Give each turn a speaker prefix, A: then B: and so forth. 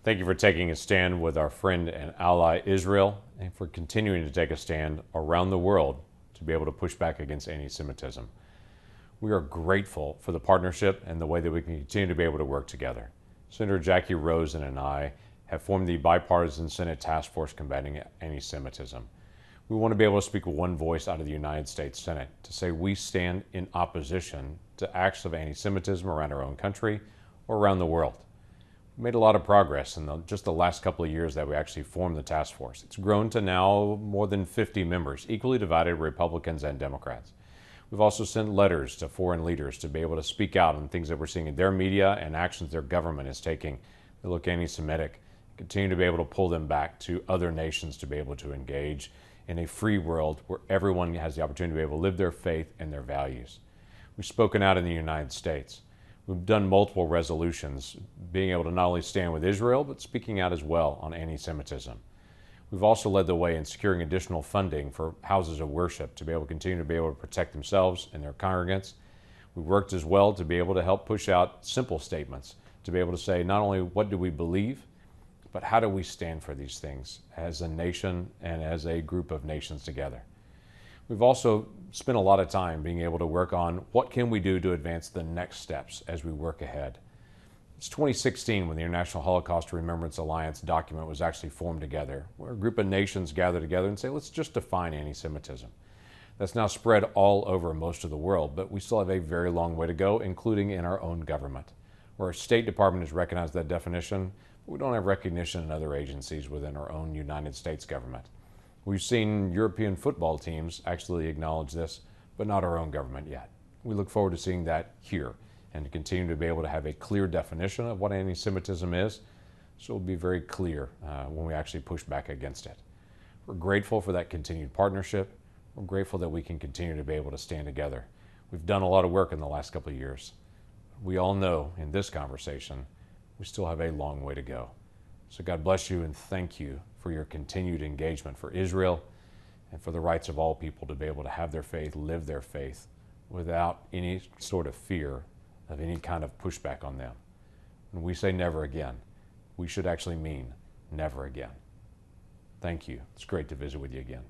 A: Thank you for taking a stand with our friend and ally Israel, and for continuing to take a stand around the world to be able to push back against anti-Semitism. We are grateful for the partnership and the way that we can continue to be able to work together. Senator Jackie Rosen and I have formed the Bipartisan Senate Task Force combating anti-Semitism. We want to be able to speak with one voice out of the United States Senate to say we stand in opposition to acts of anti-Semitism around our own country or around the world. We made a lot of progress in just the last couple of years that we actually formed the task force. It's grown to now more than 50 members, equally divided Republicans and Democrats. We've also sent letters to foreign leaders to be able to speak out on things that we're seeing in their media and actions their government is taking that look anti-Semitic, continue to be able to pull them back to other nations to be able to engage in a free world where everyone has the opportunity to be able to live their faith and their values. We've spoken out in the United States. We've done multiple resolutions, being able to not only stand with Israel, but speaking out as well on anti-Semitism. We've also led the way in securing additional funding for houses of worship to be able to continue to be able to protect themselves and their congregants. We worked as well to be able to help push out simple statements, to be able to say not only what do we believe, but how do we stand for these things as a nation and as a group of nations together. We've also spent a lot of time being able to work on what can we do to advance the next steps as we work ahead. It's 2016 when the International Holocaust Remembrance Alliance document was actually formed together, where a group of nations gathered together and say, let's just define anti-Semitism. That's now spread all over most of the world, but we still have a very long way to go, including in our own government, where our State Department has recognized that definition, but we don't have recognition in other agencies within our own United States government. We've seen European football teams actually acknowledge this, but not our own government yet. We look forward to seeing that here and to continue to be able to have a clear definition of what anti-Semitism is, so it'll be very clear when we actually push back against it. We're grateful for that continued partnership. We're grateful that we can continue to be able to stand together. We've done a lot of work in the last couple of years. We all know in this conversation, we still have a long way to go. So God bless you and thank you for your continued engagement for Israel and for the rights of all people to be able to have their faith, live their faith without any sort of fear of any kind of pushback on them. When we say never again, we should actually mean never again. Thank you. It's great to visit with you again.